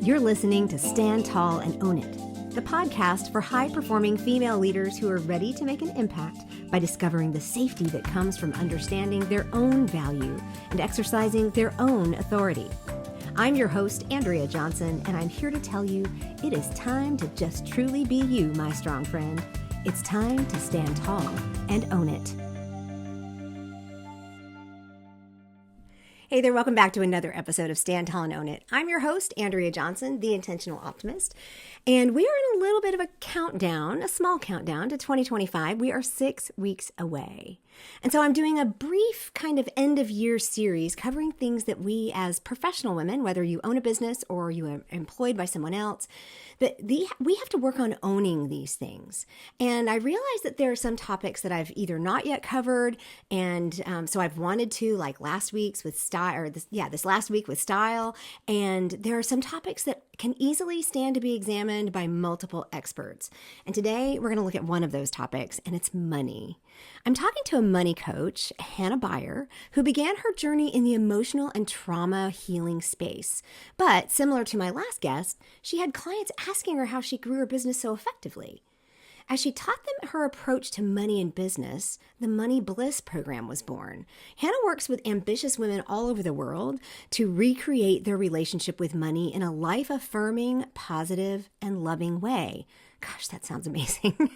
You're listening to Stand Tall and Own It, the podcast for high-performing female leaders who are ready to make an impact by discovering the safety that comes from understanding their own value and exercising their own authority. I'm your host, Andrea Johnson, and I'm here to tell you it is time to just truly be you, my strong friend. It's time to stand tall and own it. Hey there, welcome back to another episode of Stand Tall and Own It. I'm your host, Andrea Johnson, the Intentional Optimist, and we are in a little bit of a countdown, a small countdown to 2025. We are 6 weeks away. And so I'm doing a brief kind of end of year series covering things that we as professional women, whether you own a business or you are employed by someone else, that we have to work on owning these things. And I realized that there are some topics that I've either not yet covered, and so I've wanted to, like last week's with style, or this last week with style. And there are some topics that can easily stand to be examined by multiple experts. And today we're going to look at one of those topics, and it's money. I'm talking to a money coach, Hanna Bier, who began her journey in the emotional and trauma healing space. But similar to my last guest, she had clients asking her how she grew her business so effectively. As she taught them her approach to money and business, the Money Bliss program was born. Hanna works with ambitious women all over the world to recreate their relationship with money in a life-affirming, positive, and loving way. Gosh, that sounds amazing.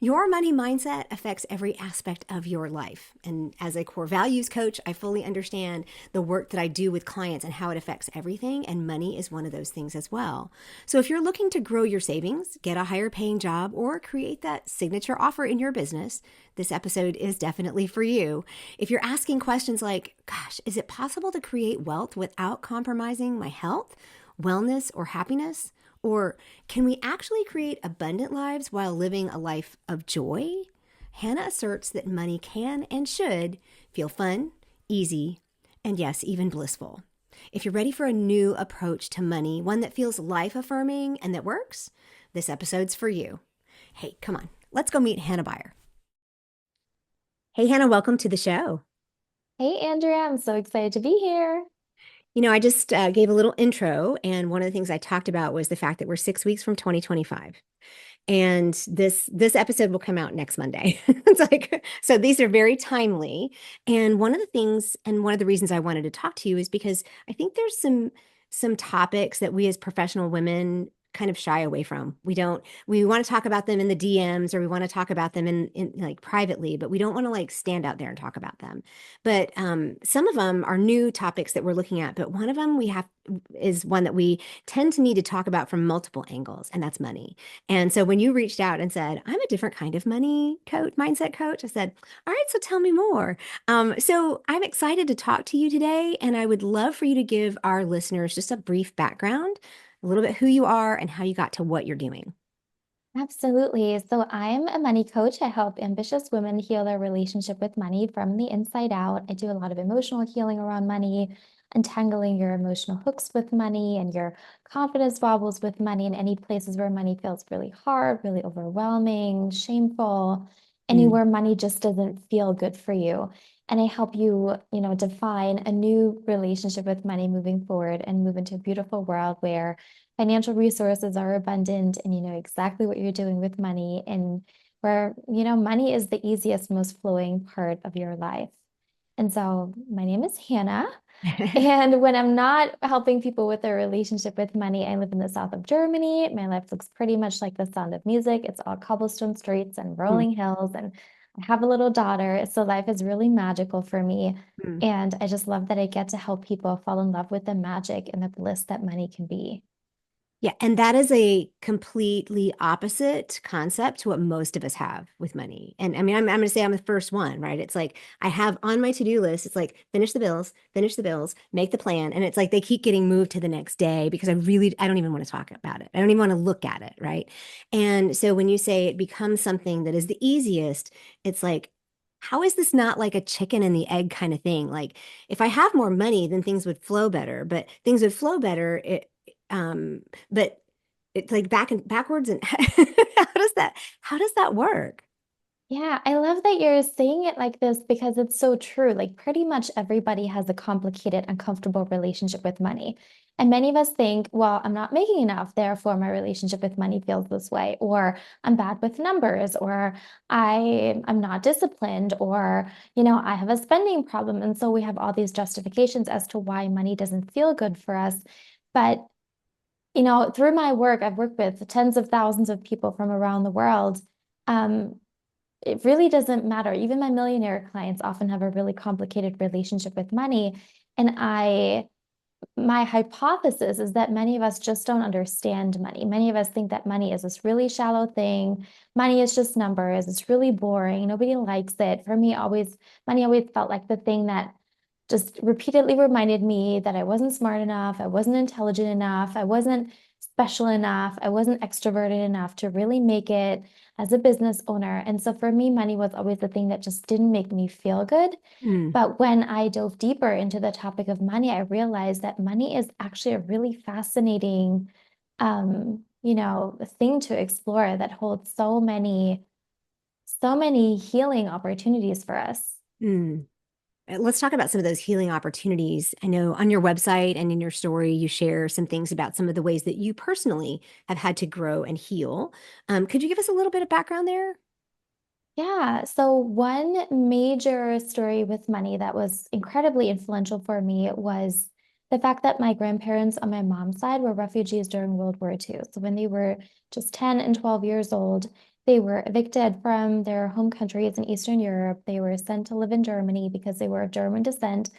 Your money mindset affects every aspect of your life. And as a core values coach, I fully understand the work that I do with clients and how it affects everything. And money is one of those things as well. So if you're looking to grow your savings, get a higher paying job, or create that signature offer in your business, this episode is definitely for you. If you're asking questions like, gosh, is it possible to create wealth without compromising my health, wellness, or happiness? Or can we actually create abundant lives while living a life of joy? Hanna asserts that money can and should feel fun, easy, and yes, even blissful. If you're ready for a new approach to money, one that feels life-affirming and that works, this episode's for you. Hey, come on, let's go meet Hanna Bier. Hey, Hanna, welcome to the show. Hey, Andrea, I'm so excited to be here. You know, I just gave a little intro, and one of the things I talked about was the fact that we're 6 weeks from 2025. And this episode will come out next Monday. It's like, so these are very timely. And one of the things, and one of the reasons I wanted to talk to you is because I think there's some topics that we as professional women kind of shy away from. We want to talk about them in the DMs, or we want to talk about them in like privately, but we don't want to like stand out there and talk about them. But some of them are new topics that we're looking at, but one of them is one that we tend to need to talk about from multiple angles, and that's money. And so when you reached out and said, I'm a different kind of money coach, mindset coach, I said, all right, so tell me more. So I'm excited to talk to you today, and I would love for you to give our listeners just a brief background, a little bit who you are and how you got to what you're doing. Absolutely. So I'm a money coach. I help ambitious women heal their relationship with money from the inside out. I do a lot of emotional healing around money, untangling your emotional hooks with money and your confidence wobbles with money, and any places where money feels really hard, really overwhelming, shameful, anywhere money just doesn't feel good for you. And I help you, define a new relationship with money moving forward and move into a beautiful world where financial resources are abundant and you know exactly what you're doing with money, and where, money is the easiest, most flowing part of your life. And so my name is Hanna. And when I'm not helping people with their relationship with money, I live in the south of Germany. My life looks pretty much like the Sound of Music. It's all cobblestone streets and rolling hills, and I have a little daughter. So life is really magical for me. And I just love that I get to help people fall in love with the magic and the bliss that money can be. Yeah, and that is a completely opposite concept to what most of us have with money. And I mean, I'm going to say I'm the first one, right? It's like I have on my to-do list, it's like finish the bills, make the plan. And it's like they keep getting moved to the next day because I don't even want to talk about it. I don't even want to look at it, right? And so when you say it becomes something that is the easiest, it's like, how is this not like a chicken and the egg kind of thing? Like if I have more money, then things would flow better, but things would flow better. But it's like backwards, and how does that work? Yeah, I love that you're saying it like this because it's so true. Like, pretty much everybody has a complicated, uncomfortable relationship with money. And many of us think, well, I'm not making enough, therefore my relationship with money feels this way, or I'm bad with numbers, or I'm not disciplined, or, I have a spending problem. And so we have all these justifications as to why money doesn't feel good for us. But, through my work, I've worked with tens of thousands of people from around the world. Um, it really doesn't matter. Even my millionaire clients often have a really complicated relationship with money. And my hypothesis is that many of us just don't understand money. Many of us think that money is this really shallow thing. Money is just numbers. It's really boring. Nobody likes it. For me, money always felt like the thing that just repeatedly reminded me that I wasn't smart enough, I wasn't intelligent enough, I wasn't special enough, I wasn't extroverted enough to really make it as a business owner. And so for me, money was always the thing that just didn't make me feel good. Mm, But when I dove deeper into the topic of money, I realized that money is actually a really fascinating, thing to explore that holds so many healing opportunities for us. mm. Let's talk about some of those healing opportunities. I know on your website and in your story, you share some things about some of the ways that you personally have had to grow and heal. Could you give us a little bit of background there? Yeah, so one major story with money that was incredibly influential for me was the fact that my grandparents on my mom's side were refugees during World War II. So when they were just 10 and 12 years old, they were evicted from their home countries in Eastern Europe. They were sent to live in Germany because they were of German descent.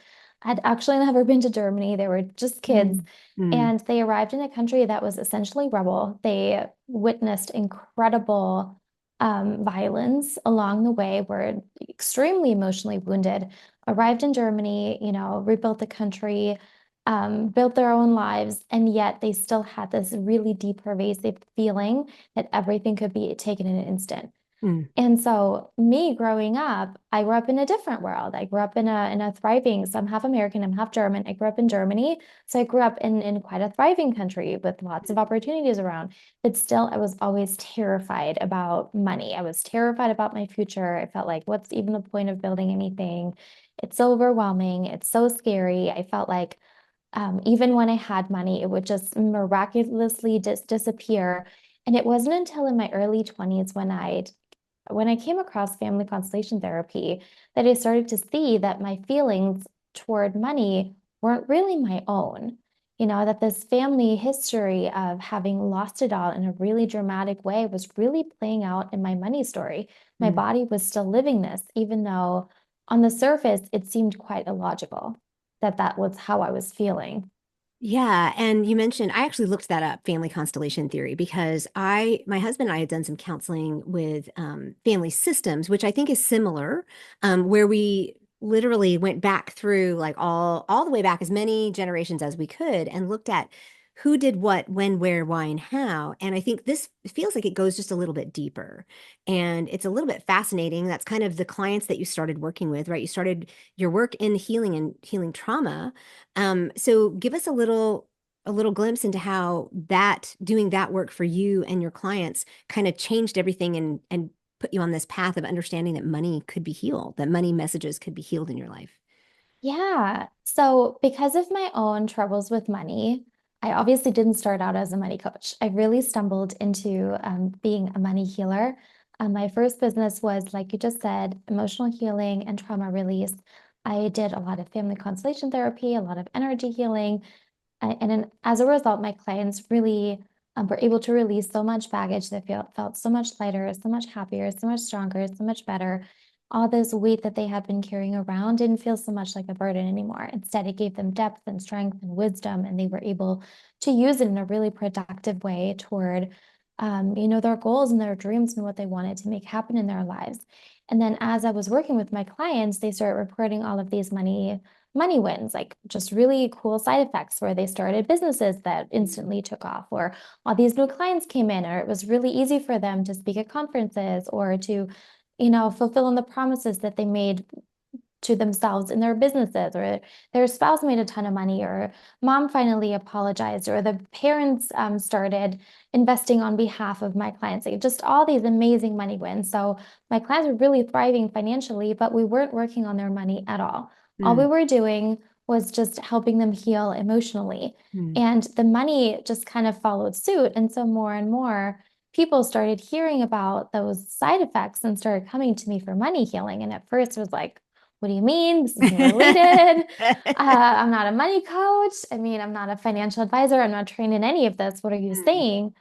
I'd actually never been to Germany. They were just kids. Mm, mm, And they arrived in a country that was essentially rebel. They witnessed incredible violence along the way, were extremely emotionally wounded, arrived in Germany, rebuilt the country, built their own lives, and yet they still had this really deep, pervasive feeling that everything could be taken in an instant. mm. And so me growing up, I grew up in a different world. I grew up in a thriving, so I'm half American, I'm half German. I grew up in Germany. So I grew up in quite a thriving country with lots of opportunities around. But still, I was always terrified about money. I was terrified about my future. I felt like, what's even the point of building anything? It's so overwhelming. It's so scary. I felt like even when I had money, it would just miraculously disappear. And it wasn't until in my early 20s when I came across family constellation therapy that I started to see that my feelings toward money weren't really my own. That this family history of having lost it all in a really dramatic way was really playing out in my money story. My Mm. body was still living this, even though on the surface it seemed quite illogical that that was how I was feeling. Yeah, and you mentioned I actually looked that up, family constellation theory, because my husband and I had done some counseling with family systems, which I think is similar, where we literally went back through like all the way back as many generations as we could and looked at who did what, when, where, why, and how. And I think this feels like it goes just a little bit deeper, and it's a little bit fascinating. That's kind of the clients that you started working with, right? You started your work in healing and healing trauma. So give us a little glimpse into how that doing that work for you and your clients kind of changed everything and put you on this path of understanding that money could be healed, that money messages could be healed in your life. Yeah. So, because of my own troubles with money, I obviously didn't start out as a money coach. I really stumbled into being a money healer. My first business was, like you just said, emotional healing and trauma release. I did a lot of family constellation therapy, a lot of energy healing. And then as a result, my clients really were able to release so much baggage. They felt so much lighter, so much happier, so much stronger, so much better. All this weight that they had been carrying around didn't feel so much like a burden anymore. Instead, it gave them depth and strength and wisdom, and they were able to use it in a really productive way toward, their goals and their dreams and what they wanted to make happen in their lives. And then as I was working with my clients, they started reporting all of these money wins, like just really cool side effects where they started businesses that instantly took off, or all these new clients came in, or it was really easy for them to speak at conferences or to, fulfill on the promises that they made to themselves in their businesses, or their spouse made a ton of money, or mom finally apologized, or the parents started investing on behalf of my clients. Like just all these amazing money wins. So my clients were really thriving financially, but we weren't working on their money at all. All we Mm, were doing was just helping them heal emotionally. mm, And the money just kind of followed suit. And so more and more people started hearing about those side effects and started coming to me for money healing. And at first it was like, what do you mean? This isn't related. I'm not a money coach. I mean, I'm not a financial advisor. I'm not trained in any of this. What are you Mm, saying?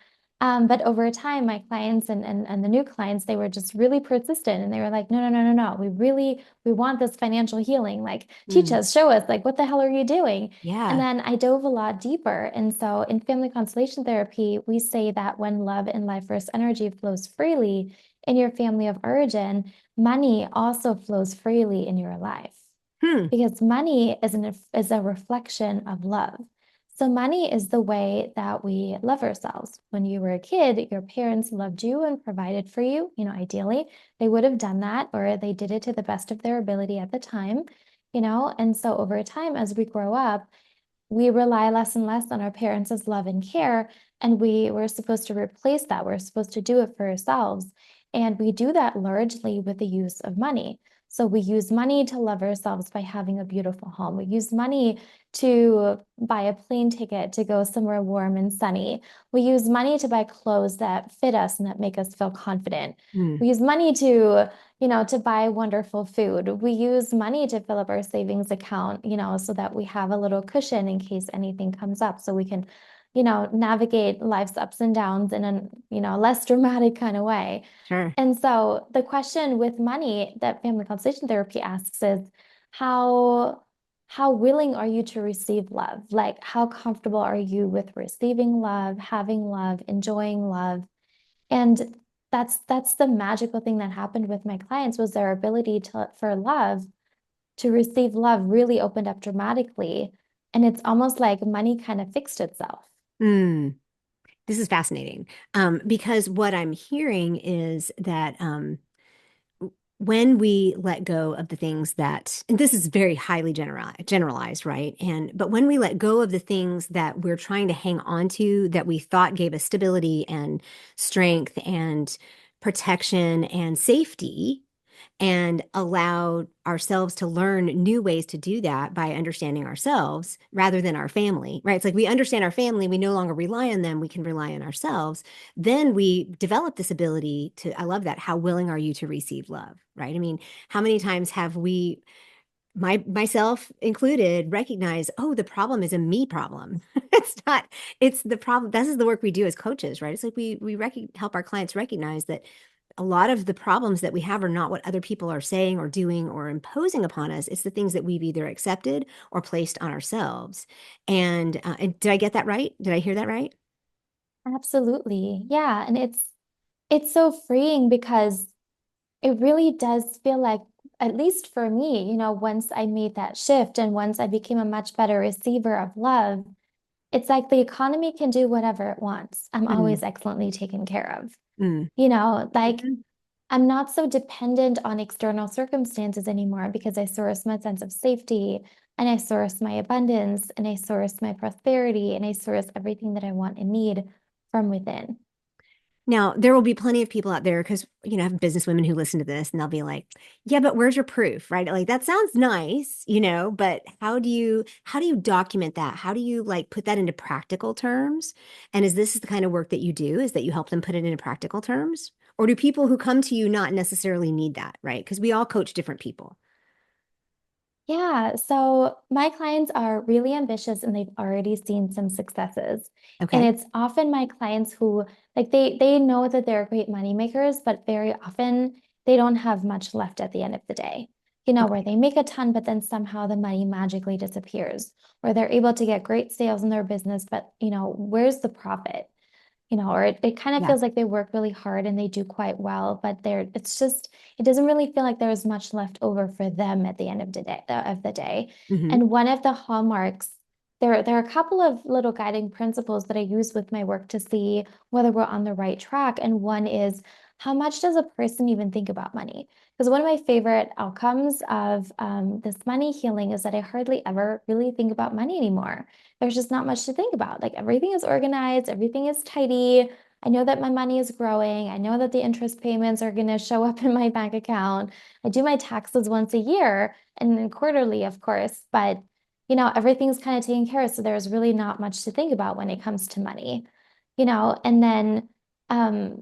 But over time, my clients and the new clients, they were just really persistent and they were like, no, no, no, no, no. We want this financial healing. Like, teach mm. us, show us, like, what the hell are you doing? And Yeah. then I dove a lot deeper. And so in family constellation therapy, we say that when love and life force energy flows freely in your family of origin, money also flows freely in your life Hmm. because money is a reflection of love. So money is the way that we love ourselves. When you were a kid, your parents loved you and provided for you. Ideally, they would have done that or they did it to the best of their ability at the time. And so over time, as we grow up, we rely less and less on our parents' love and care, and we're supposed to replace that. We're supposed to do it for ourselves. And we do that largely with the use of money. So we use money to love ourselves by having a beautiful home. We use money to buy a plane ticket to go somewhere warm and sunny. We use money to buy clothes that fit us and that make us feel confident. Mm. We use money to buy wonderful food. We use money to fill up our savings account, so that we have a little cushion in case anything comes up, so we can navigate life's ups and downs in a less dramatic kind of way. Sure. And so the question with money that family constellation therapy asks is how how willing are you to receive love? Like how comfortable are you with receiving love, having love, enjoying love? And that's the magical thing that happened with my clients was their ability for love to receive love really opened up dramatically. And it's almost like money kind of fixed itself. Mm. This is fascinating. Because what I'm hearing is that when we let go of the things that, and this is very highly generalized, right? But when we let go of the things that we're trying to hang on to that we thought gave us stability and strength and protection and safety, and allow ourselves to learn new ways to do that by understanding ourselves rather than our family, right? It's like we understand our family, we no longer rely on them, we can rely on ourselves. Then we develop this ability to, I love that. How willing are you to receive love, right? I mean, how many times have we, myself included, recognize, oh, the problem is a me problem. It's not, it's the problem. This is the work we do as coaches, right? It's like we help our clients recognize that a lot of the problems that we have are not what other people are saying or doing or imposing upon us. It's the things that we've either accepted or placed on ourselves. And did I get that right? Did I hear that right? Absolutely. Yeah. And it's so freeing because it really does feel like, at least for me, once I made that shift and once I became a much better receiver of love, it's like the economy can do whatever it wants. I'm Mm, always excellently taken care of. mm, Like mhm. I'm not so dependent on external circumstances anymore because I source my sense of safety and I source my abundance and I source my prosperity and I source everything that I want and need from within. Now, there will be plenty of people out there because, I have business women who listen to this and they'll be like, yeah, but where's your proof, right? Like that sounds nice, but how do you document that? How do you like put that into practical terms? And is this the kind of work that you do? Is that you help them put it into practical terms? Or do people who come to you not necessarily need that, right? Because we all coach different people. Yeah, so my clients are really ambitious and they've already seen some successes. And Okay. it's often my clients who like they know that they're great money makers, but very often they don't have much left at the end of the day. Where Okay. they make a ton, but then somehow the money magically disappears, or they're able to get great sales in their business, but where's the profit? Or it kind of Yeah. feels like they work really hard and they do quite well, but it doesn't really feel like there's much left over for them at the end of the day. Hmm. And one of the hallmarks, there are a couple of little guiding principles that I use with my work to see whether we're on the right track. And one is how much does a person even think about money? Because one of my favorite outcomes of this money healing is that I hardly ever really think about money anymore. There's just not much to think about. Like everything is organized, everything is tidy. I know that my money is growing. I know that the interest payments are going to show up in my bank account. I do my taxes once a year and then quarterly, of course, but everything's kind of taken care of. So there's really not much to think about when it comes to money, and then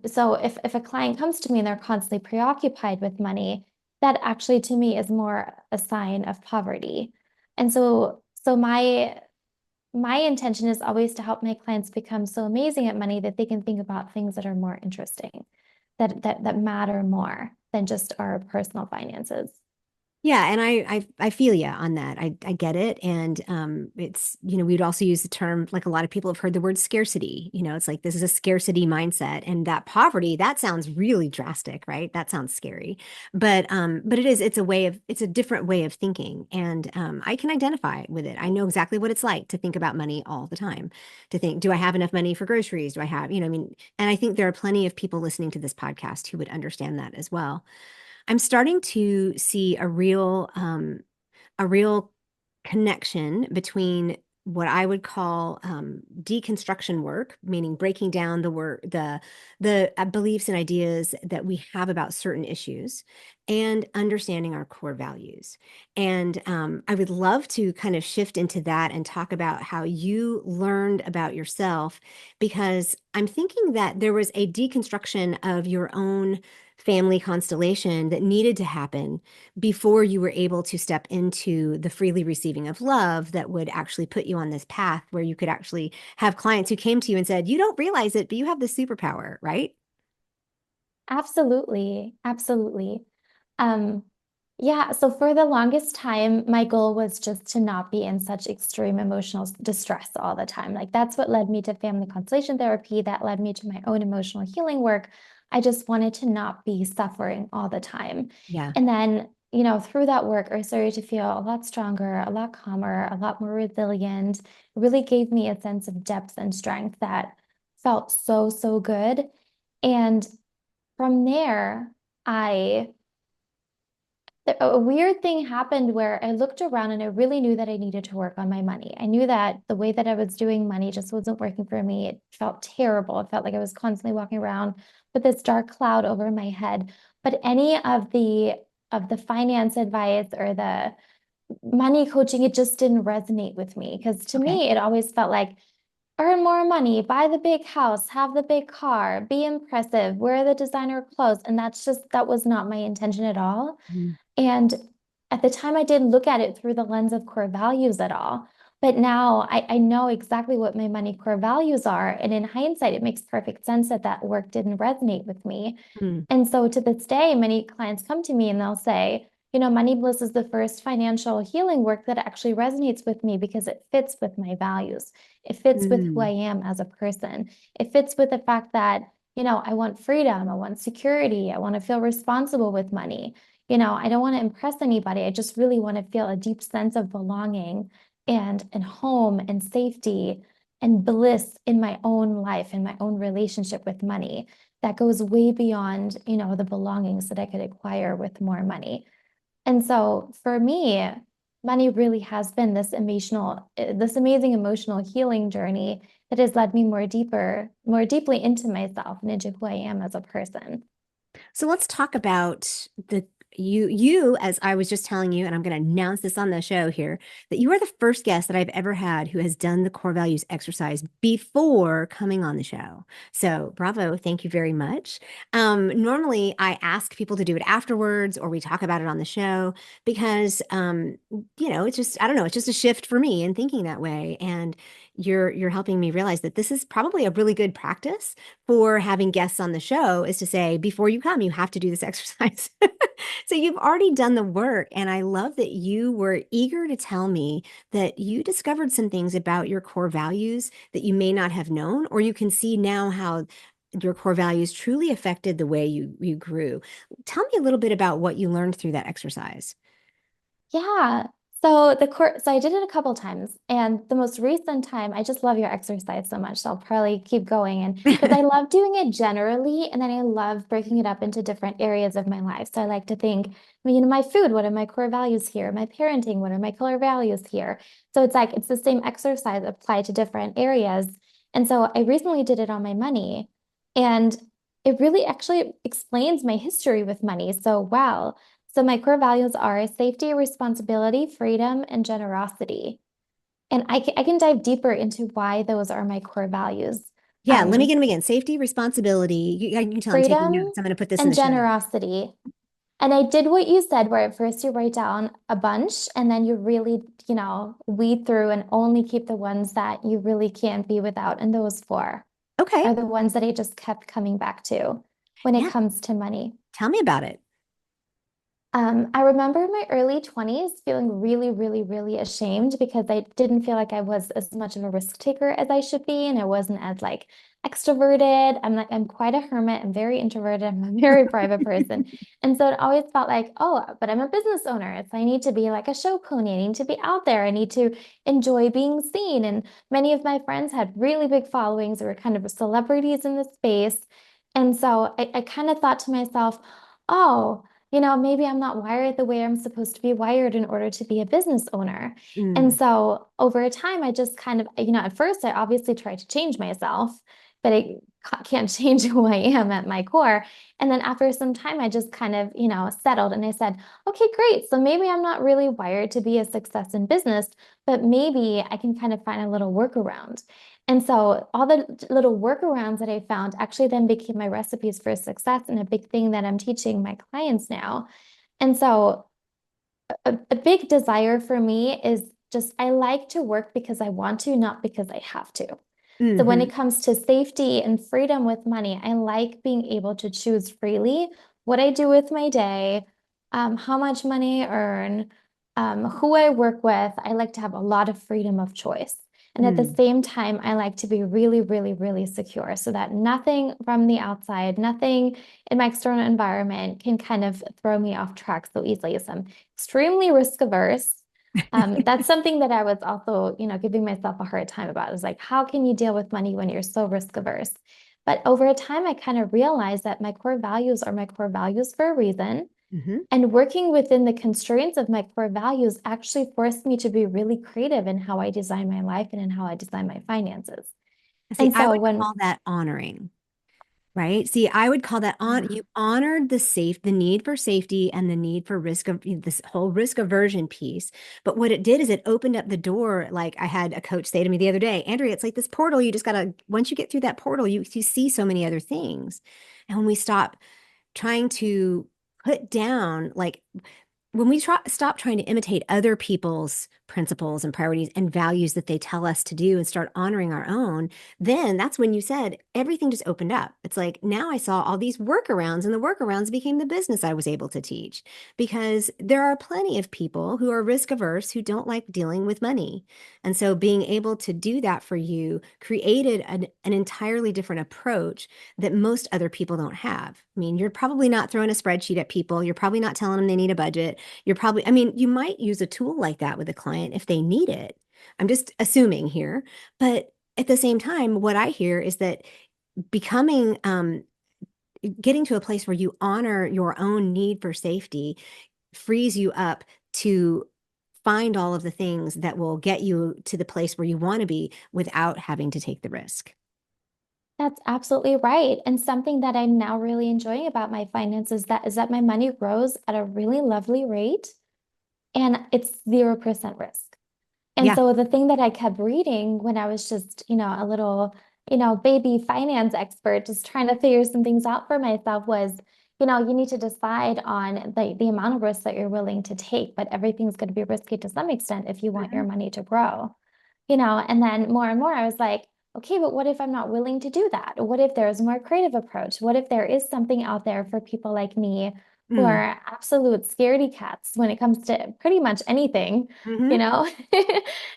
so if a client comes to me and they're constantly preoccupied with money, that actually to me is more a sign of poverty. And so my intention is always to help my clients become so amazing at money that they can think about things that are more interesting, that matter more than just our personal finances. Yeah, and I feel you on that. I get it, and it's we'd also use the term, like a lot of people have heard the word scarcity. It's like this is a scarcity mindset, and that poverty, that sounds really drastic, right? That sounds scary, but it's a different way of thinking, and I can identify with it. I know exactly what it's like to think about money all the time, to think, do I have enough money for groceries? Do I have, I mean, and I think there are plenty of people listening to this podcast who would understand that as well. I'm starting to see a real connection between what I would call deconstruction work, meaning breaking down the beliefs and ideas that we have about certain issues, and understanding our core values. And I would love to kind of shift into that and talk about how you learned about yourself, because I'm thinking that there was a deconstruction of your own family constellation that needed to happen before you were able to step into the freely receiving of love that would actually put you on this path where you could actually have clients who came to you and said, you don't realize it, but you have this superpower, right? Absolutely. Absolutely. Um, yeah, so for the longest time, my goal was just to not be in such extreme emotional distress all the time. Like that's what led me to family constellation therapy, that led me to my own emotional healing work. I just wanted to not be suffering all the time. Yeah. And then, through that work, I started to feel a lot stronger, a lot calmer, a lot more resilient. It really gave me a sense of depth and strength that felt so, so good. And from there, I a weird thing happened where I looked around and I really knew that I needed to work on my money. I knew that the way that I was doing money just wasn't working for me. It felt terrible. It felt like I was constantly walking around with this dark cloud over my head. But any of the finance advice or the money coaching, it just didn't resonate with me because to Okay. me, it always felt like earn more money, buy the big house, have the big car, be impressive, wear the designer clothes. And that was not my intention at all. Mhm. And at the time, I didn't look at it through the lens of core values at all. But now I know exactly what my money core values are. And in hindsight, it makes perfect sense that that work didn't resonate with me. Mm, And so to this day, many clients come to me and they'll say, Money Bliss is the first financial healing work that actually resonates with me because it fits with my values. It fits with who I mm, am as a person. It fits with the fact that, I want freedom, I want security, I want to feel responsible with money. I don't want to impress anybody. I just really want to feel a deep sense of belonging and home and safety and bliss in my own life, in my own relationship with money that goes way beyond, the belongings that I could acquire with more money. And so for me, money really has been this amazing emotional healing journey that has led me more deeply into myself and into who I am as a person. So let's talk about you, as I was just telling you, and I'm going to announce this on the show here, that you are the first guest that I've ever had who has done the core values exercise before coming on the show. So bravo, thank you very much. Normally I ask people to do it afterwards, or we talk about it on the show because it's just, I don't know, it's just a shift for me in thinking that way. And you're helping me realize that this is probably a really good practice for having guests on the show, is to say, before you come, you have to do this exercise. So you've already done the work. And I love that you were eager to tell me that you discovered some things about your core values that you may not have known, or you can see now how your core values truly affected the way you grew. Tell me a little bit about what you learned through that exercise. Yeah. So I did it a couple times, and the most recent time, I just love your exercise so much, so I'll probably keep going. And because I love doing it generally, and then I love breaking it up into different areas of my life. So I like to think, my food, what are my core values here? My parenting, what are my core values here? So it's like it's the same exercise applied to different areas. And so I recently did it on my money, and it really actually explains my history with money so well. So my core values are safety, responsibility, freedom, and generosity. And I can dive deeper into why those are my core values. Yeah, let me get them again. Safety, responsibility. You can tell I'm taking Freedom notes. I'm going to put this in and the show notes. generosity. And I did what you said, where at first you write down a bunch and then you really, weed through and only keep the ones that you really can't be without. And those four Okay. are the ones that I just kept coming back to when it Yeah. comes to money. Tell me about it. I remember in my early 20s feeling really, really, really ashamed because I didn't feel like I was as much of a risk taker as I should be, and I wasn't as like extroverted. I'm quite a hermit. I'm very introverted. I'm a very private person. And so it always felt like, oh, but I'm a business owner. So I need to be like a show pony. I need to be out there. I need to enjoy being seen. And many of my friends had really big followings or were kind of celebrities in the space. And so I kind of thought to myself, oh, maybe I'm not wired the way I'm supposed to be wired in order to be a business owner. And Mm, so over time, I just kind of, at first I obviously tried to change myself, but I can't change who I am at my core. And then after some time, I just kind of, settled and I said, okay, great. So maybe I'm not really wired to be a success in business, but maybe I can kind of find a little workaround. And so all the little workarounds that I found actually then became my recipes for success and a big thing that I'm teaching my clients now. And so a big desire for me is just I like to work because I want to, not because I have to. So when hmm it comes to safety and freedom with money, I like being able to choose freely what I do with my day, how much money I earn, who I work with. I like to have a lot of freedom of choice. And at the mm. same time, I like to be really, really, really secure so that nothing from the outside, nothing in my external environment can kind of throw me off track so easily. So I'm extremely risk averse. That's something that I was also, giving myself a hard time about. It was like, how can you deal with money when you're so risk averse? But over time, I kind of realized that my core values are my core values for a reason. hmm And working within the constraints of my core values actually forced me to be really creative in how I design my life and in how I design my finances. See, And I so would when, call that honoring. Right. See, I would call that on you honored the need for safety and the need for risk of this whole risk aversion piece. But what it did is it opened up the door. Like I had a coach say to me the other day, Andrea, it's like this portal. You just gotta, once you get through that portal, you see so many other things. And when we stop trying to put down like when we stop trying to imitate other people's principles and priorities and values that they tell us to do and start honoring our own, then that's when you said everything just opened up. It's like now I saw all these workarounds, and the workarounds became the business I was able to teach because there are plenty of people who are risk averse who don't like dealing with money. And so being able to do that for you created an entirely different approach that most other people don't have. I mean, you're probably not throwing a spreadsheet at people. You're probably not telling them they need a budget. You're probably, I mean, you might use a tool like that with a client if they need it. I'm just assuming here. But at the same time, what I hear is that becoming, getting to a place where you honor your own need for safety frees you up to find all of the things that will get you to the place where you want to be without having to take the risk. that's absolutely right. And something that I'm now really enjoying about my finances that my money grows at a really lovely rate and it's 0% risk. And Yeah. so the thing that I kept reading when I was just, a little, baby finance expert, just trying to figure some things out for myself was, you need to decide on the amount of risk that you're willing to take, but everything's going to be risky to some extent if you want your Mhm. money to grow, and then more and more I was like, okay, but what if I'm not willing to do that? What if there's a more creative approach? What if there is something out there for people like me who Mm. are absolute scaredy cats when it comes to pretty much anything, you hmm know?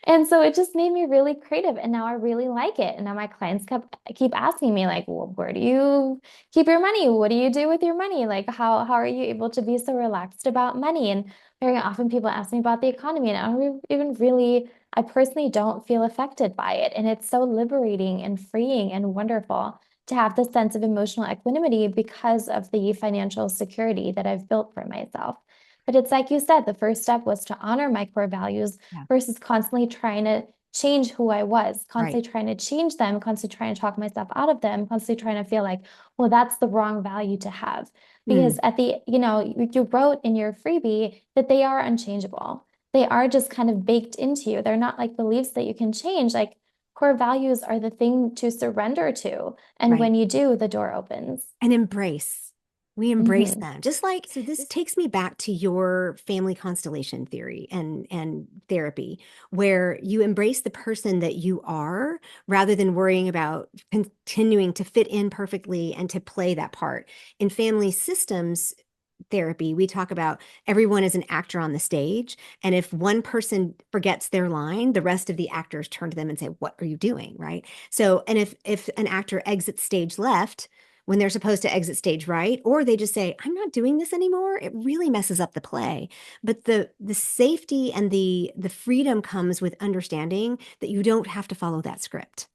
And so it just made me really creative and now I really like it. And now my clients keep asking me like, well, where do you keep your money? What do you do with your money? Like how are you able to be so relaxed about money? And very often people ask me about the economy, and I don't even really, I personally don't feel affected by it. And it's so liberating and freeing and wonderful to have this sense of emotional equanimity because of the financial security that I've built for myself. But it's like you said, the first step was to honor my core values Yeah. versus constantly trying to change who I was, Right. constantly trying to change them, constantly trying to talk myself out of them, constantly trying to feel like, well, that's the wrong value to have. Because Mm, at the, you wrote in your freebie that they are unchangeable. They are just kind of baked into you. They're not like beliefs that you can change. Like core values are the thing to surrender to. And right. when you do, the door opens. And embrace. We embrace Hmm. them. Just like, so this takes me back to your family constellation theory and therapy, where you embrace the person that you are rather than worrying about continuing to fit in perfectly and to play that part. In family systems therapy, we talk about everyone is an actor on the stage. And if one person forgets their line, the rest of the actors turn to them and say, "What are you doing?" Right. So, and if an actor exits stage left, when they're supposed to exit stage right, or they just say, "I'm not doing this anymore," it really messes up the play. But the safety and the freedom comes with understanding that you don't have to follow that script,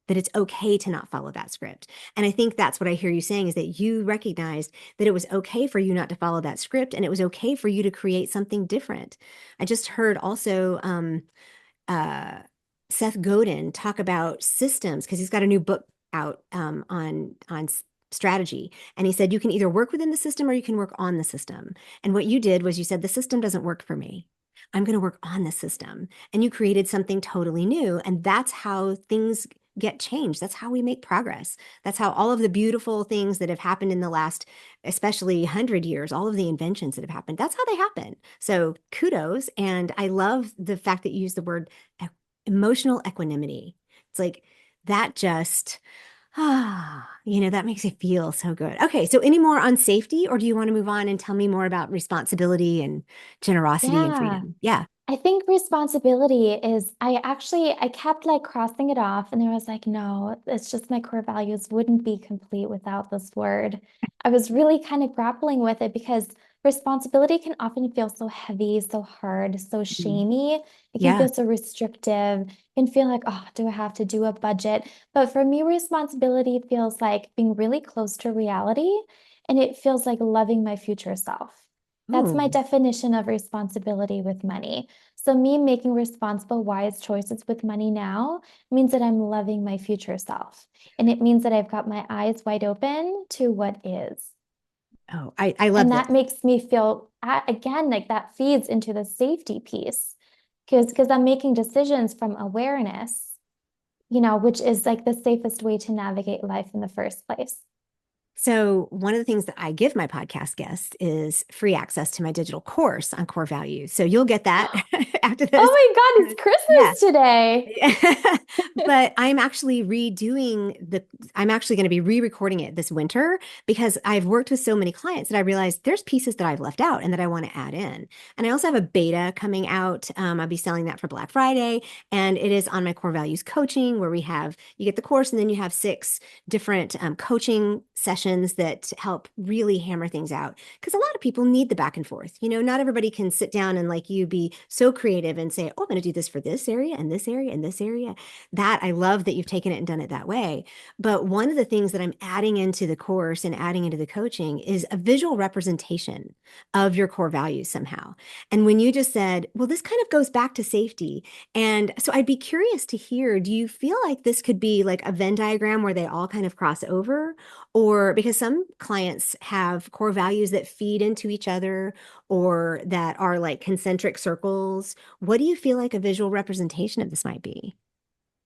that it's okay to not follow that script. And I think that's what I hear you saying, is that you recognized that it was okay for you not to follow that script, and it was okay for you to create something different. I just heard also uh, Seth Godin talk about systems, because he's got a new book out on strategy, and he said you can either work within the system or you can work on the system. And what you did was you said the system doesn't work for me. I'm going to work on the system. And you created something totally new. And that's how things get changed. That's how we make progress. That's how all of the beautiful things that have happened in the last, especially 100 years, all of the inventions that have happened, that's how they happen. So kudos. And I love the fact that you use the word emotional equanimity. It's like that just, that makes me feel so good. Okay. So any more on safety, or do you want to move on and tell me more about responsibility and generosity and Yeah. freedom? Yeah. I think responsibility is, I kept like crossing it off, and there was like, no, it's just my core values wouldn't be complete without this word. I was really kind of grappling with it because responsibility can often feel so heavy, so hard, so Mhm. shamey. It can Yeah. feel so restrictive. It can feel like, oh, do I have to do a budget? But for me, responsibility feels like being really close to reality, and it feels like loving my future self. That's my Ooh. definition of responsibility with money. So, me making responsible, wise choices with money now means that I'm loving my future self. And it means that I've got my eyes wide open to what is. Oh, I love And this. that makes me feel, again, like that feeds into the safety piece because I'm making decisions from awareness, which is like the safest way to navigate life in the first place. So, one of the things that I give my podcast guests is free access to my digital course on core values. So, you'll get that after this. Oh my God, it's Yeah. Christmas today. But I'm actually going to be re-recording it this winter, because I've worked with so many clients that I realized there's pieces that I've left out and that I want to add in. And I also have a beta coming out. I'll be selling that for Black Friday, and it is on my core values coaching, where you get the course, and then you have 6 different coaching sessions that help really hammer things out. Because a lot of people need the back and forth. Not everybody can sit down and, like you, be so creative and say, "Oh, I'm going to do this for this area and this area and this area." That, I love that you've taken it and done it that way. But one of the things that I'm adding into the course and adding into the coaching is a visual representation of your core values somehow. And when you just said, well, this kind of goes back to safety. And so I'd be curious to hear, do you feel like this could be like a Venn diagram where they all kind of cross over? Or because some clients have core values that feed into each other, or that are like concentric circles. What do you feel like a visual representation of this might be?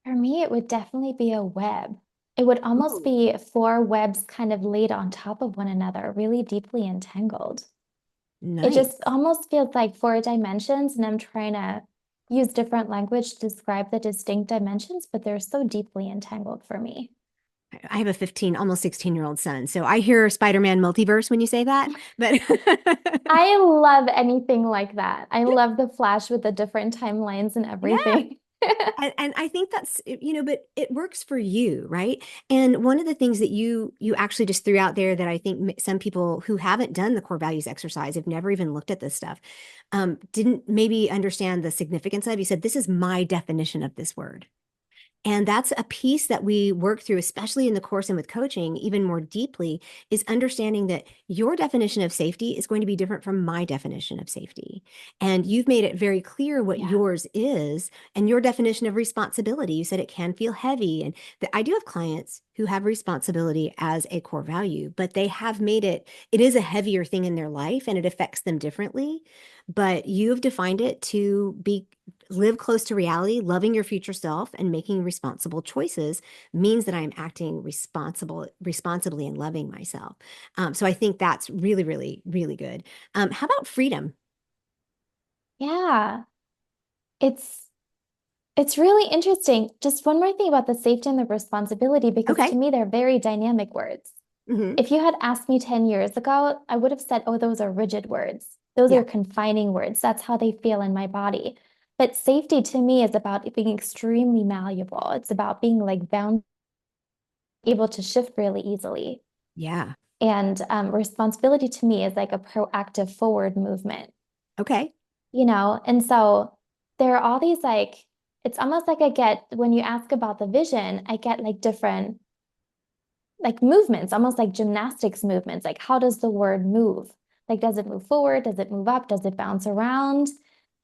For me, it would definitely be a web. It would almost Ooh, be four webs kind of laid on top of one another, really deeply entangled. It nice. just almost feels like four dimensions, and I'm trying to use different language to describe the distinct dimensions, but they're so deeply entangled for me. I have a 15, almost 16-year-old son. So I hear Spider-Man multiverse when you say that. But I love anything like that. I love the Flash with the different timelines and yeah, everything. And I think that's, but it works for you, right? And one of the things that you actually just threw out there that I think some people who haven't done the core values exercise, have never even looked at this stuff, didn't maybe understand the significance of. You said, this is my definition of this word. And that's a piece that we work through, especially in the course and with coaching, even more deeply, is understanding that your definition of safety is going to be different from my definition of safety. And you've made it very clear what Yeah. yours is and your definition of responsibility. You said it can feel heavy. And I do have clients who have responsibility as a core value, but they have made it is a heavier thing in their life and it affects them differently. But you've defined it to be live close to reality, loving your future self and making responsible choices means that I'm acting responsibly and loving myself. So I think that's really, really, really good. How about freedom? Yeah. It's it's really interesting. Just one more thing about the safety and the responsibility, because to Okay. me, they're very dynamic words. Hmm. If you had asked me 10 years ago, I would have said, oh, those are rigid words. Those Yeah. are confining words. That's how they feel in my body. But safety to me is about being extremely malleable. It's about being like bound, able to shift really easily. Yeah. And responsibility to me is like a proactive forward movement, Okay. And so there are all these like, it's almost like I get, when you ask about the vision, I get like different like movements, almost like gymnastics movements. Like, how does the word move? Like, does it move forward? Does it move up? Does it bounce around?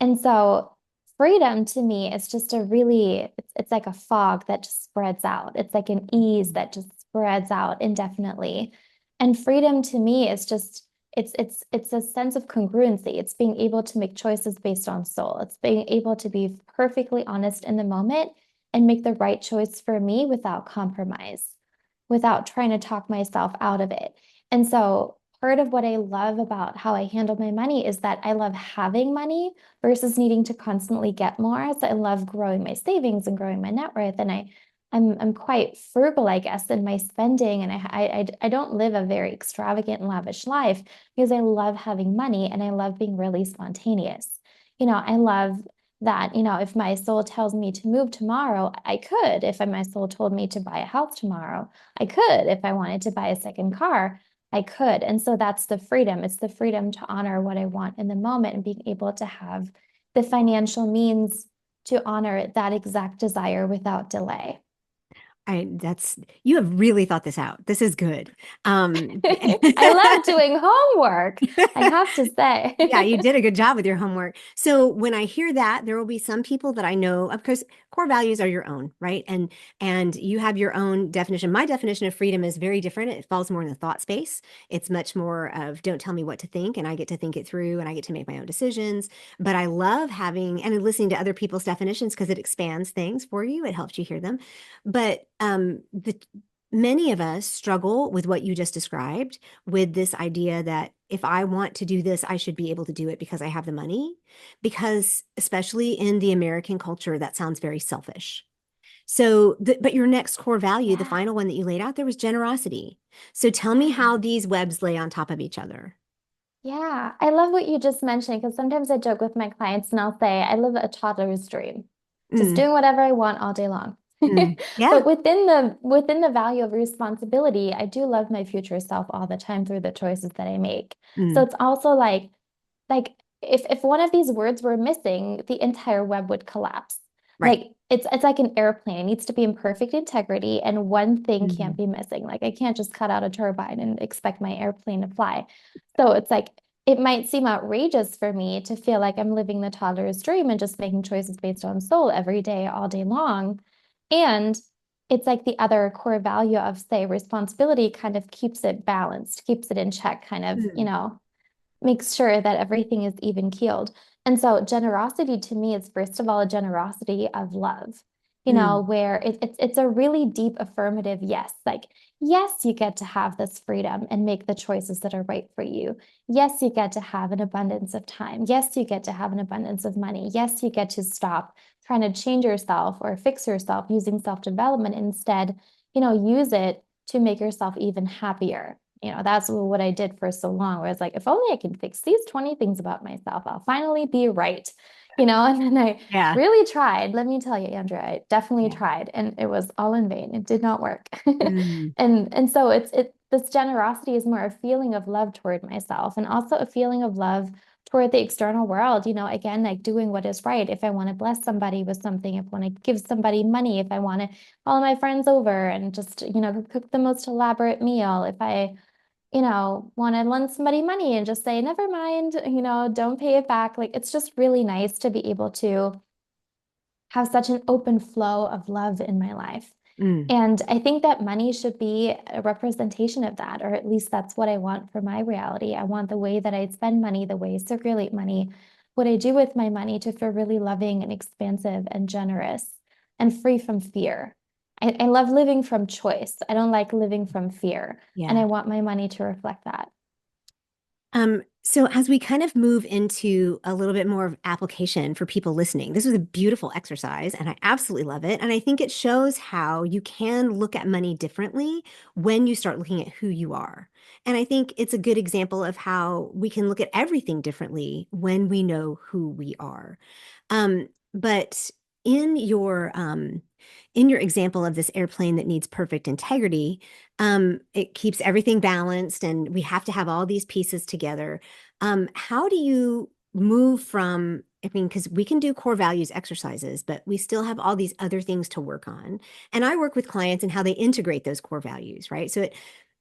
And so, freedom to me is just a really, it's like a fog that just spreads out. It's like an ease that just spreads out indefinitely. And freedom to me is just, it's a sense of congruency. It's being able to make choices based on soul. It's being able to be perfectly honest in the moment and make the right choice for me without compromise, without trying to talk myself out of it. And so part of what I love about how I handle my money is that I love having money versus needing to constantly get more. So I love growing my savings and growing my net worth. And I'm quite frugal, I guess, in my spending. And I don't live a very extravagant and lavish life because I love having money and I love being really spontaneous. I love that, if my soul tells me to move tomorrow, I could. If my soul told me to buy a house tomorrow, I could. If I wanted to buy a second car, I could. And so that's the freedom. It's the freedom to honor what I want in the moment and being able to have the financial means to honor that exact desire without delay. You have really thought this out. This is good. Um, I love doing homework, I have to Yeah, you say. did a good job with your homework. So when I hear that, there will be some people that I know, of course, core values are your own, right? And you have your own definition. My definition of freedom is very different. It falls more in the thought space. It's much more of don't tell me what to think, and I get to think it through and I get to make my own decisions. But I love having and listening to other people's definitions because it expands things for you. It helps you hear them. But the many of us struggle with what you just described, with this idea that if I want to do this, I should be able to do it because I have the money. Because, especially in the American culture, that sounds very selfish. So, but your next core value, the Yeah. final one that you laid out there was generosity. So tell me Yeah. how these webs lay on top of each other. Yeah, I love what you just mentioned because sometimes I joke with my clients and I'll say I live a toddler's dream, just Mm, doing whatever I want all day long. yeah. But within the value of responsibility, I do love my future self all the time through the choices that I make. So Mm, it's also like if one of these words were missing, the entire web would collapse. right. Like it's like an airplane. It needs to be in perfect integrity and one thing can't Mm, be missing. Like I can't just cut out a turbine and expect my airplane to fly. So it's like it might seem outrageous for me to feel like I'm living the toddler's dream and just making choices based on soul every day, all day long. And it's like the other core value of, say, responsibility kind of keeps it balanced, keeps it in check, kind of, mm, makes sure that everything is even keeled. And so generosity to me is first of all a generosity of love, mm, where it's a really deep affirmative yes. Like, yes, you get to have this freedom and make the choices that are right for you. Yes, you get to have an abundance of time. Yes, you get to have an abundance of money. Yes, you get to stop trying to change yourself or fix yourself using self-development. Instead, use it to make yourself even happier. That's what I did for so long, where it's like, if only I can fix these 20 things about myself, I'll finally be right. And then I Yeah. really tried. Let me tell you, Andrea, I definitely Yeah. tried, and it was all in vain. It did not work. Mm, And so this generosity is more a feeling of love toward myself and also a feeling of love toward the external world, again, like doing what is right. If I want to bless somebody with something, if I want to give somebody money, if I want to call my friends over and just, cook the most elaborate meal, if I want to lend somebody money and just say, never mind, don't pay it back. Like, it's just really nice to be able to have such an open flow of love in my life. mm, And I think that money should be a representation of that, or at least that's what I want for my reality. I want the way that I spend money, the way I circulate money, what I do with my money to feel really loving and expansive and generous and free from fear. I love living from choice. I don't like living from fear. And I yeah. want my money to reflect that. So as we kind of move into a little bit more of application for people listening, this was a beautiful exercise and I absolutely love it. And I think it shows how you can look at money differently when you start looking at who you are. And I think it's a good example of how we can look at everything differently when we know who we are. But in your example of this airplane that needs perfect integrity, it keeps everything balanced and we have to have all these pieces together. How do you move from, I mean, because we can do core values exercises, but we still have all these other things to work on. And I work with clients and how they integrate those core values, right?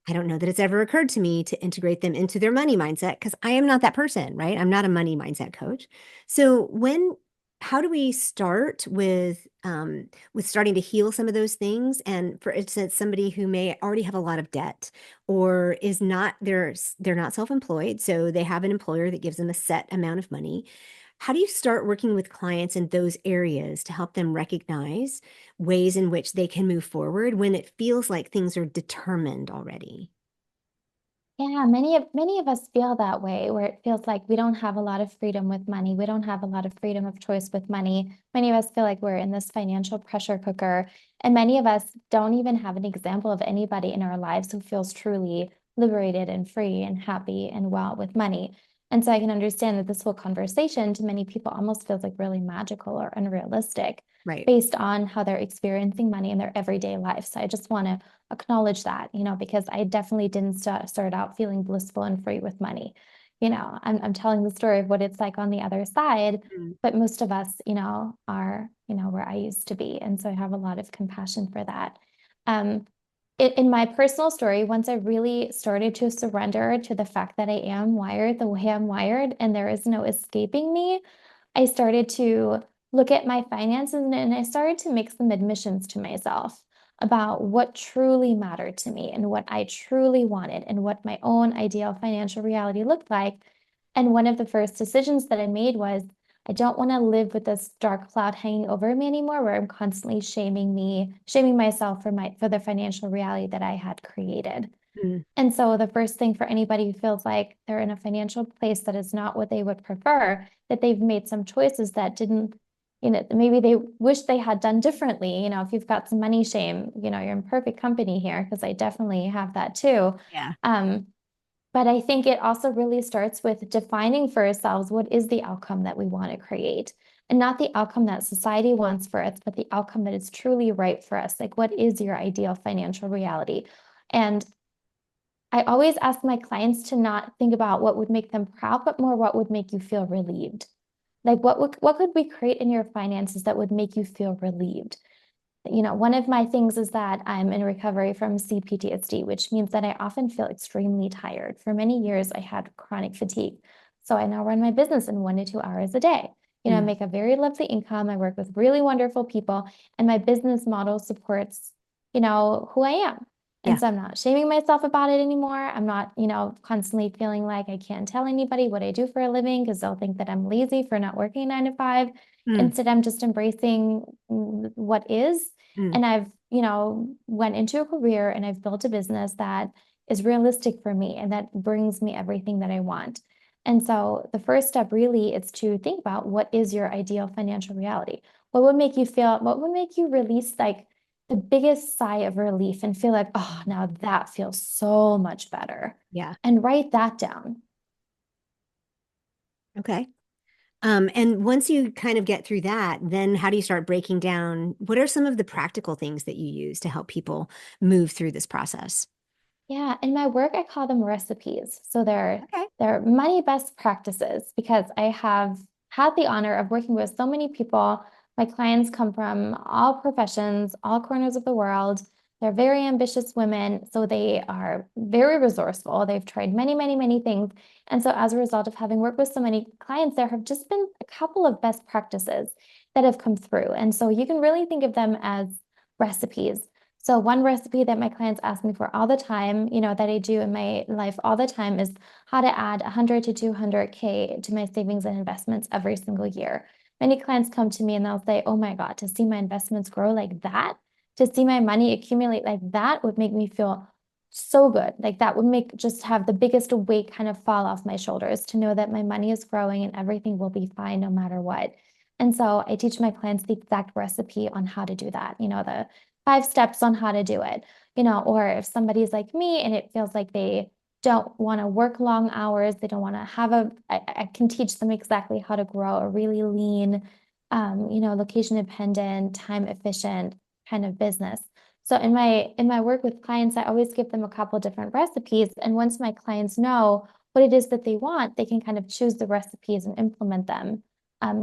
I don't know that it's ever occurred to me to integrate them into their money mindset because I am not that person, right? I'm not a money mindset coach. So how do we start with starting to heal some of those things? And for instance, somebody who may already have a lot of debt or is not, they're not self-employed, so they have an employer that gives them a set amount of money. How do you start working with clients in those areas to help them recognize ways in which they can move forward when it feels like things are determined already? Yeah, many of us feel that way, where it feels like we don't have a lot of freedom with money. We don't have a lot of freedom of choice with money. Many of us feel like we're in this financial pressure cooker, and many of us don't even have an example of anybody in our lives who feels truly liberated and free and happy and well with money. And so I can understand that this whole conversation to many people almost feels like really magical or unrealistic Right. based on how they're experiencing money in their everyday life. So I just want to acknowledge that, because I definitely didn't start out feeling blissful and free with money. I'm telling the story of what it's like on the other side, Mm. but most of us, are, where I used to be. And so I have a lot of compassion for that. Um, in my personal story, once I really started to surrender to the fact that I am wired the way I'm wired and there is no escaping me, I started to look at my finances and I started to make some admissions to myself about what truly mattered to me and what I truly wanted and what my own ideal financial reality looked like. And one of the first decisions that I made was I don't want to live with this dark cloud hanging over me anymore, where I'm constantly shaming myself for the financial reality that I had created. Mm. And so the first thing for anybody who feels like they're in a financial place that is not what they would prefer, that they've made some choices that didn't, maybe they wish they had done differently. If you've got some money shame, you're in perfect company here because I definitely have that too. Yeah. Um, but I think it also really starts with defining for ourselves what is the outcome that we want to create. And not the outcome that society wants for us, but the outcome that is truly right for us. Like, what is your ideal financial reality? And I always ask my clients to not think about what would make them proud, but more what would make you feel relieved. Like what could we create in your finances that would make you feel relieved? One of my things is that I'm in recovery from CPTSD, which means that I often feel extremely tired. For many years, I had chronic fatigue. So I now run my business in 1 to 2 hours a day. I Mm. make a very lovely income. I work with really wonderful people, and my business model supports, who I am. And Yeah. so I'm not shaming myself about it anymore. I'm not, constantly feeling like I can't tell anybody what I do for a living because they'll think that I'm lazy for not working 9 to 5. Mm. Instead, I'm just embracing what is. Mm. And I've, went into a career and I've built a business that is realistic for me and that brings me everything that I want. And so the first step really is to think about what is your ideal financial reality? What would make you release like the biggest sigh of relief and feel like, oh, now that feels so much better. Yeah. And write that down. Okay. And once you kind of get through that, then how do you start breaking down? What are some of the practical things that you use to help people move through this process? Yeah, in my work, I call them recipes. So Okay. they're money best practices because I have had the honor of working with so many people. My clients come from all professions, all corners of the world. They're very ambitious women, so they are very resourceful. They've tried many, many, many things. And so as a result of having worked with so many clients, there have just been a couple of best practices that have come through. And so you can really think of them as recipes. So one recipe that my clients ask me for all the time, that I do in my life all the time is how to add 100 to 200K to my savings and investments every single year. Many clients come to me and they'll say, "Oh my God, to see my investments grow like that, to see my money accumulate like that would make me feel so good. Like that would make just have the biggest weight kind of fall off my shoulders to know that my money is growing and everything will be fine no matter what." And so I teach my clients the exact recipe on how to do that, the 5 steps on how to do it, or if somebody's like me and it feels like they don't want to work long hours, they don't want to have I can teach them exactly how to grow a really lean, location dependent, time efficient kind of business. So in my work with clients, I always give them a couple different recipes. And once my clients know what it is that they want, they can kind of choose the recipes and implement them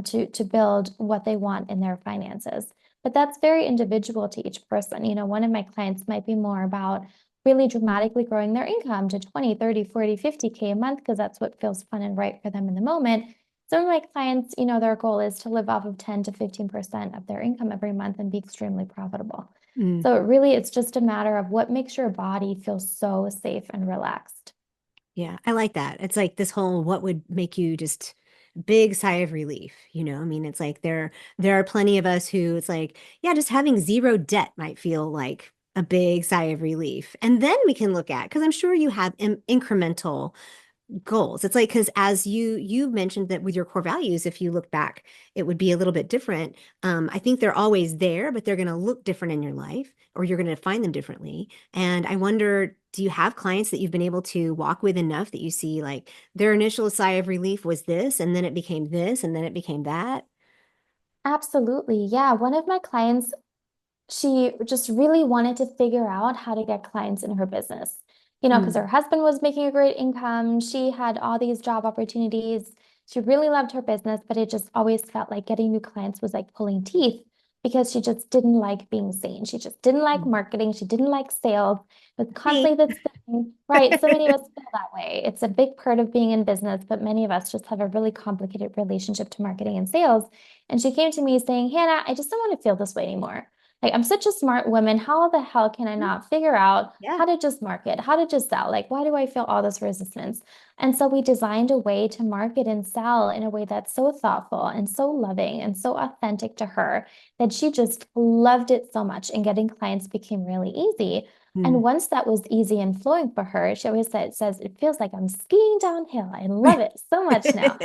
to build what they want in their finances. But that's very individual to each person. One of my clients might be more about really dramatically growing their income to 20, 30, 40, 50K a month because that's what feels fun and right for them in the moment. Some of my clients, their goal is to live off of 10 to 15% of their income every month and be extremely profitable. Mm. So really, it's just a matter of what makes your body feel so safe and relaxed. Yeah, I like that. It's like this whole what would make you just big sigh of relief, I mean, it's like there are plenty of us who it's like, yeah, just having zero debt might feel like a big sigh of relief. And then we can look at, because I'm sure you have incremental goals. It's like because as you mentioned that with your core values, if you look back, it would be a little bit different. I think they're always there, but they're going to look different in your life, or you're going to find them differently. And I wonder, do you have clients that you've been able to walk with enough that you see like their initial sigh of relief was this, and then it became this, and then it became that? Absolutely. Yeah. One of my clients, she just really wanted to figure out how to get clients in her business. Because Mm, her husband was making a great income. She had all these job opportunities. She really loved her business, but it just always felt like getting new clients was like pulling teeth because she just didn't like being seen. She just didn't like mm. marketing. She didn't like sales. It was Me. constantly this thing, right? So many of us feel that way. It's a big part of being in business, but many of us just have a really complicated relationship to marketing and sales. And she came to me saying, "Hannah, I just don't want to feel this way anymore. Like, I'm such a smart woman. How the hell can I not figure out Yeah. how to just market, how to just sell? Like, why do I feel all this resistance?" And so we designed a way to market and sell in a way that's so thoughtful and so loving and so authentic to her that she just loved it so much. And getting clients became really easy. And Mm. once that was easy and flowing for her, she always says, "It feels like I'm skiing downhill. I love it so much now."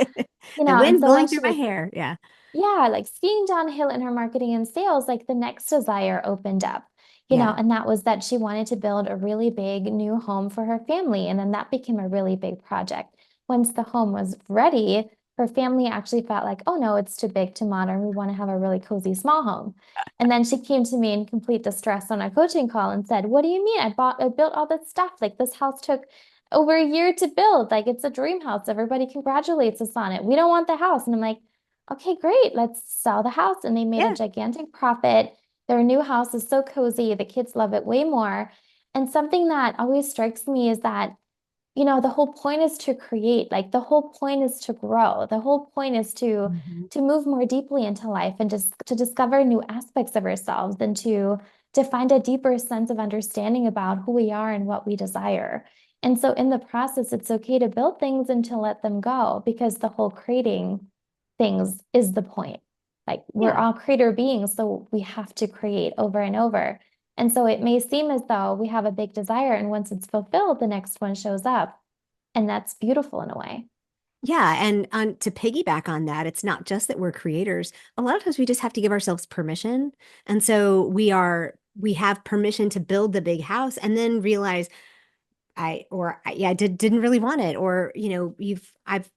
The And wind so blowing once through she my was hair. Yeah. yeah, like skiing downhill in her marketing and sales, like the next desire opened up, Yeah. and that was that she wanted to build a really big new home for her family. And then that became a really big project. Once the home was ready, her family actually felt like, "Oh no, it's too big, too modern. We want to have a really cozy small home." And then she came to me in complete distress on a coaching call and said, "What do you mean? I built all this stuff. Like this house took over a year to build. Like it's a dream house. Everybody congratulates us on it. We don't want the house." And I'm like, "Okay, great. Let's sell the house." And they made a Yeah. gigantic profit. Their new house is so cozy. The kids love it way more. And something that always strikes me is that, the whole point is to create, like the whole point is to grow. The whole point is to Mhm. to move more deeply into life and just to discover new aspects of ourselves and to find a deeper sense of understanding about who we are and what we desire. And so in the process, it's okay to build things and to let them go because the whole creating things is the point. Like we're Yeah. all creator beings, so we have to create over and over. And so it may seem as though we have a big desire, and once it's fulfilled, the next one shows up. And that's beautiful in a way. Yeah, and to piggyback on that, it's not just that we're creators. A lot of times we just have to give ourselves permission. And so we have permission to build the big house and then realize yeah, I didn't really want it. Or, I've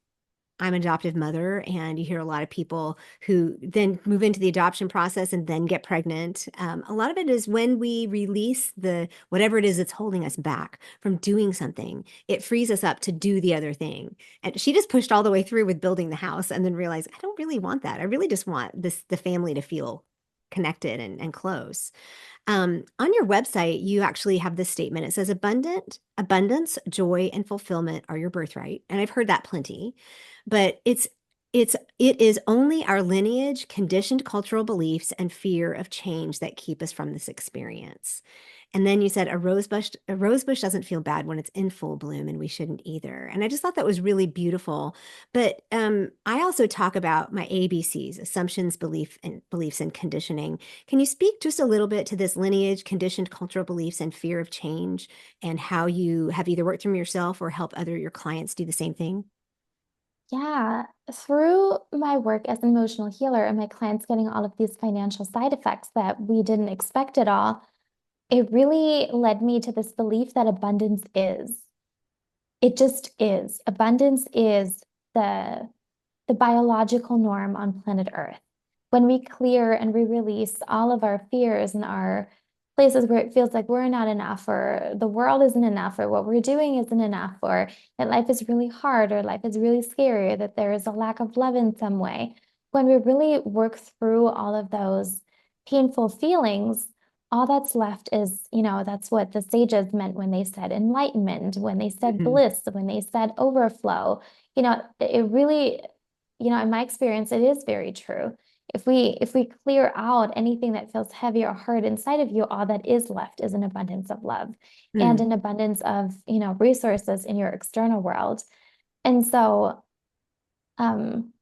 I'm an adoptive mother, and you hear a lot of people who then move into the adoption process and then get pregnant. A lot of it is when we release the whatever it is that's holding us back from doing something, it frees us up to do the other thing. And she just pushed all the way through with building the house and then realized, I don't really want that. I really just want the family to feel connected and close. On your website, you actually have this statement. It says abundance, joy, and fulfillment are your birthright. And I've heard that plenty, but it is only our lineage, conditioned cultural beliefs, and fear of change that keep us from this experience. And then you said a rose bush doesn't feel bad when it's in full bloom, and we shouldn't either. And I just thought that was really beautiful. But I also talk about my ABCs: assumptions, beliefs, and conditioning. Can you speak just a little bit to this lineage, conditioned cultural beliefs, and fear of change, and how you have either worked through yourself or help other your clients do the same thing? Yeah, through my work as an emotional healer and my clients getting all of these financial side effects that we didn't expect at all, it really led me to this belief that abundance is. It just is. Abundance is the the biological norm on planet Earth. When we clear and we release all of our fears and our places where it feels like we're not enough, or the world isn't enough, or what we're doing isn't enough, or that life is really hard, or life is really scary, or that there is a lack of love in some way. When we really work through all of those painful feelings, all that's left is, that's what the sages meant when they said enlightenment, when they said Mhm. bliss, when they said overflow. It really, in my experience, it is very true. If we clear out anything that feels heavy or hard inside of you, all that is left is an abundance of love and Mm. an abundance of, resources in your external world. And so, um,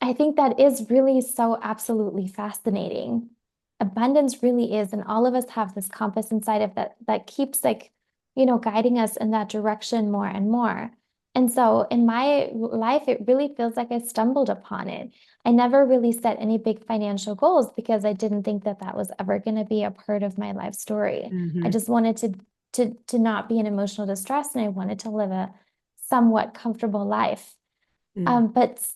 I think that is really so absolutely fascinating. Abundance really is, and all of us have this compass inside of that keeps like, guiding us in that direction more and more. And so in my life, it really feels like I stumbled upon it. I never really set any big financial goals because I didn't think that that was ever going to be a part of my life story. I Mhm. just wanted to not be in emotional distress, and I wanted to live a somewhat comfortable life. Mm. But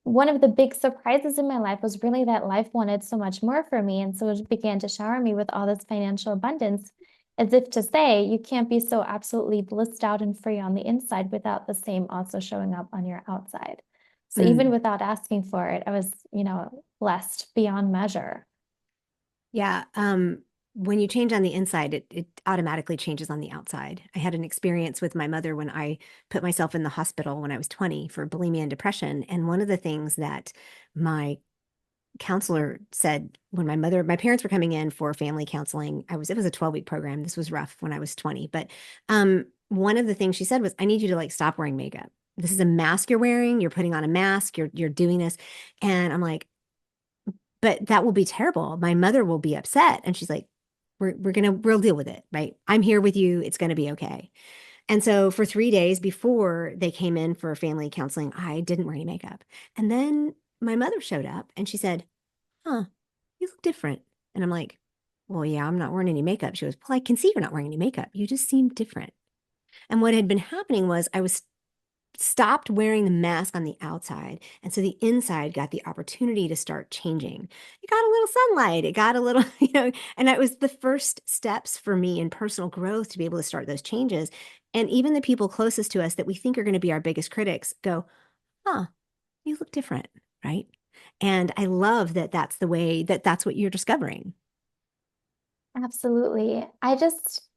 one of the big surprises in my life was really that life wanted so much more for me. And so it began to shower me with all this financial abundance, as if to say, you can't be so absolutely blissed out and free on the inside without the same also showing up on your outside. So even Mm. without asking for it, I was, blessed beyond measure. Yeah. When you change on the inside, it automatically changes on the outside. I had an experience with my mother when I put myself in the hospital when I was 20 for bulimia and depression. And one of the things that my counselor said when my parents were coming in for family counseling, it was a 12-week program. This was rough when I was 20. But one of the things she said was, I need you to like stop wearing makeup. This is a mask you're wearing. You're putting on a mask. You're doing this. And I'm like, but that will be terrible. My mother will be upset. And she's like, we'll deal with it, right? I'm here with you. It's gonna be okay. And so for 3 days before they came in for family counseling, I didn't wear any makeup. And then my mother showed up and she said, huh, you look different. And I'm like, well, yeah, I'm not wearing any makeup. She goes, well, I can see you're not wearing any makeup. You just seem different. And what had been happening was I was stopped wearing the mask on the outside. And so the inside got the opportunity to start changing. It got a little sunlight. It got a little, and that was the first steps for me in personal growth to be able to start those changes. And even the people closest to us that we think are going to be our biggest critics go, huh, you look different, right? And I love that that's the way that's what you're discovering. Absolutely. I just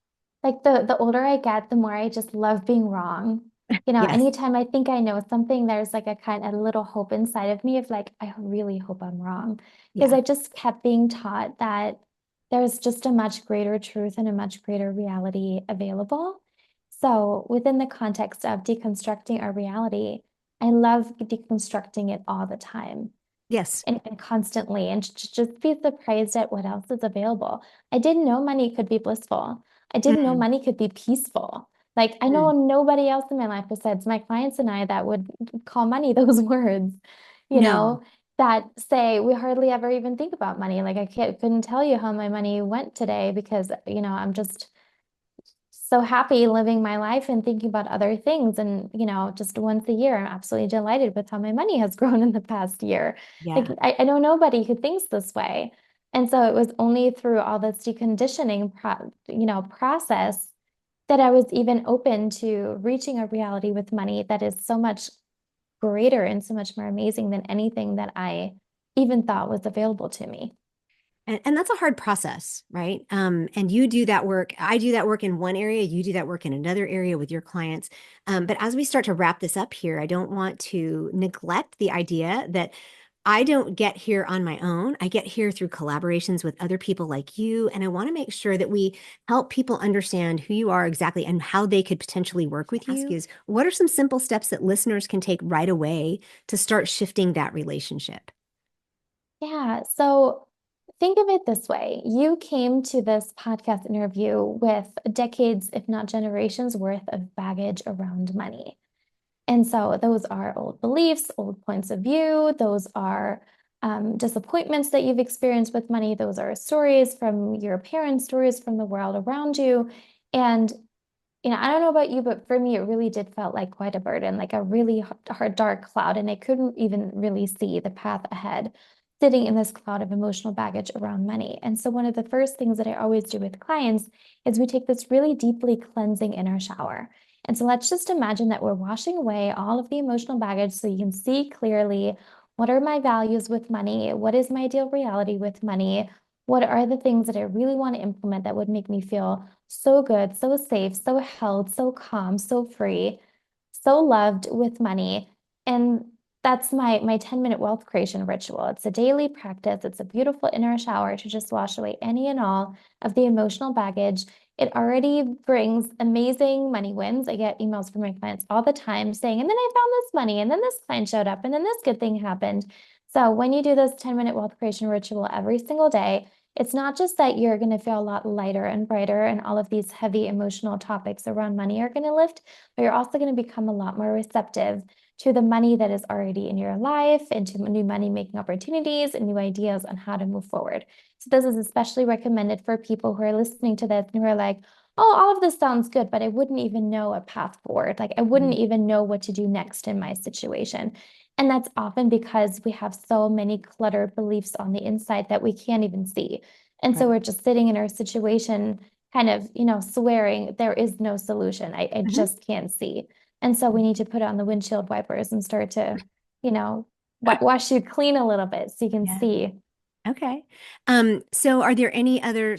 like the older I get, the more I just love being wrong. Yes. Anytime I think I know something, there's like a little hope inside of me of like, I really hope I'm wrong. Because Yeah. I just kept being taught that there's just a much greater truth and a much greater reality available. So within the context of deconstructing our reality, I love deconstructing it all the time Yes. and constantly, and just be surprised at what else is available. I didn't know money could be blissful. I didn't know Mm, money could be peaceful. Like I know mm. nobody else in my life besides my clients and I that would call money those words, you No. know, that say we hardly ever even think about money. Like couldn't tell you how my money went today because, I'm just so happy living my life and thinking about other things. And, just once a year, I'm absolutely delighted with how my money has grown in the past year. Like, Yeah. I know nobody who thinks this way. And so it was only through all this deconditioning, process that I was even open to reaching a reality with money that is so much greater and so much more amazing than anything that I even thought was available to me. And that's a hard process, right? And you do that work. I do that work in one area. You do that work in another area with your clients. But as we start to wrap this up here, I don't want to neglect the idea that I don't get here on my own. I get here through collaborations with other people like you. And I want to make sure that we help people understand who you are exactly and how they could potentially work with you. Is what are some simple steps that listeners can take right away to start shifting that relationship? Yeah. So think of it this way. You came to this podcast interview with decades, if not generations worth of baggage around money. And so those are old beliefs, old points of view. Those are disappointments that you've experienced with money. Those are stories from your parents, stories from the world around you. And I don't know about you, but for me, it really did felt like quite a burden, like a really hard, dark cloud, and I couldn't even really see the path ahead, sitting in this cloud of emotional baggage around money. And so one of the first things that I always do with clients is we take this really deeply cleansing inner shower. And so let's just imagine that we're washing away all of the emotional baggage so you can see clearly what are my values with money? What is my ideal reality with money? What are the things that I really want to implement that would make me feel so good, so safe, so held, so calm, so free, so loved with money? And that's my 10-minute wealth creation ritual. It's a daily practice. It's a beautiful inner shower to just wash away any and all of the emotional baggage. It already brings amazing money wins. I get emails from my clients all the time saying, and then I found this money, and then this client showed up, and then this good thing happened. So when you do this 10-minute wealth creation ritual every single day, it's not just that you're going to feel a lot lighter and brighter, and all of these heavy emotional topics around money are going to lift, but you're also going to become a lot more receptive to the money that is already in your life and to new money making opportunities and new ideas on how to move forward. So this is especially recommended for people who are listening to this and who are like, oh, all of this sounds good, but I wouldn't even know a path forward. Like I wouldn't Mhm. even know what to do next in my situation. And that's often because we have so many cluttered beliefs on the inside that we can't even see. And so Right. we're just sitting in our situation, kind of, swearing there is no solution. I Mhm. just can't see. And so we need to put on the windshield wipers and start to, you know, wash you clean a little bit so you can Yeah. see. Okay. So are there any other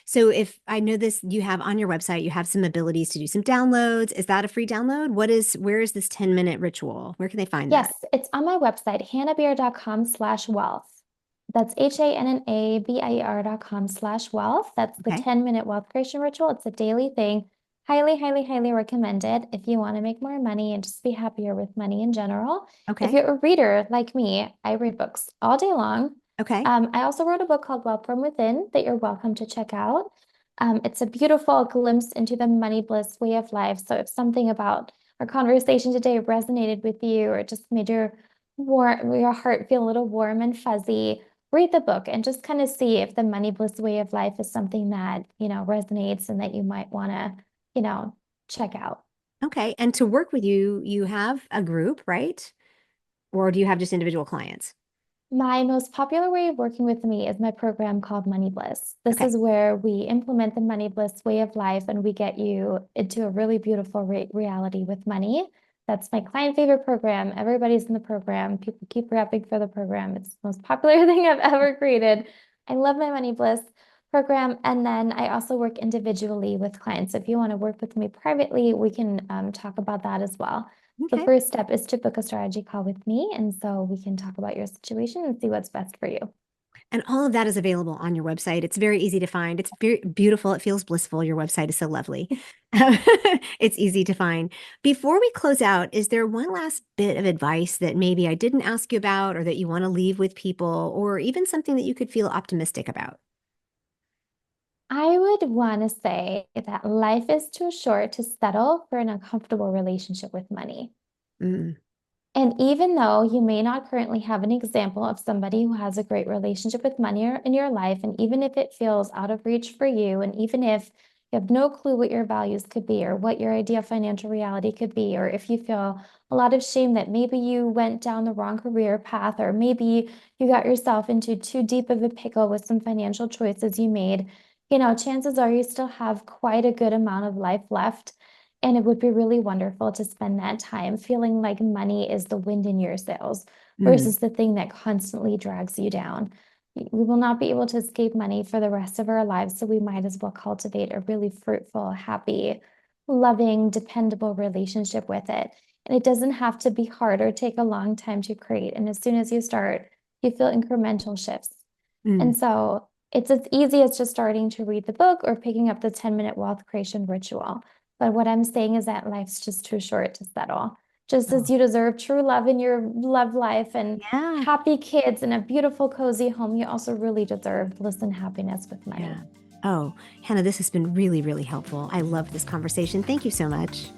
so if I know this, you have on your website, you have some abilities to do some downloads. Is that a free download? Where is this 10-minute ritual? Where can they find that? Yes, it's on my website, hannabier.com/wealth. That's HANNABIER.com/wealth. That's the Okay. 10-minute wealth creation ritual. It's a daily thing. Highly, highly, highly recommended if you want to make more money and just be happier with money in general. If Okay. you're a reader like me, I read books all day long. Okay. I also wrote a book called Wealth from Within that you're welcome to check out. It's a beautiful glimpse into the money bliss way of life. So if something about our conversation today resonated with you or just made your heart feel a little warm and fuzzy, read the book and just kind of see if the money bliss way of life is something that, resonates and that you might want to, check out. Okay. And to work with you, you have a group, right? Or do you have just individual clients? My most popular way of working with me is my program called Money Bliss. This Okay. is where we implement the Money Bliss way of life and we get you into a really beautiful reality with money. That's my client favorite program. Everybody's in the program. People keep rapping for the program. It's the most popular thing I've ever created. I love my Money Bliss program. And then I also work individually with clients. So if you want to work with me privately, we can talk about that as well. The Okay. first step is to book a strategy call with me, and so we can talk about your situation and see what's best for you. And all of that is available on your website. It's very easy to find. It's very beautiful. It feels blissful. Your website is so lovely. It's easy to find. Before we close out, is there one last bit of advice that maybe I didn't ask you about or that you want to leave with people, or even something that you could feel optimistic about? I would want to say that life is too short to settle for an uncomfortable relationship with money. Mm, And even though you may not currently have an example of somebody who has a great relationship with money in your life, and even if it feels out of reach for you, and even if you have no clue what your values could be or what your ideal financial reality could be, or if you feel a lot of shame that maybe you went down the wrong career path, or maybe you got yourself into too deep of a pickle with some financial choices you made, chances are you still have quite a good amount of life left. And it would be really wonderful to spend that time feeling like money is the wind in your sails Mm, versus the thing that constantly drags you down. We will not be able to escape money for the rest of our lives, so we might as well cultivate a really fruitful, happy, loving, dependable relationship with it. And it doesn't have to be hard or take a long time to create. And as soon as you start, you feel incremental shifts. mm, And so it's as easy as just starting to read the book or picking up the 10-minute wealth creation ritual. But what I'm saying is that life's just too short to settle. Just as oh, you deserve true love in your love life and yeah, happy kids and a beautiful, cozy home, you also really deserve bliss and happiness with yeah. money. Oh, Hannah, this has been really, really helpful. I love this conversation. Thank you so much.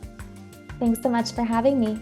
Thanks so much for having me.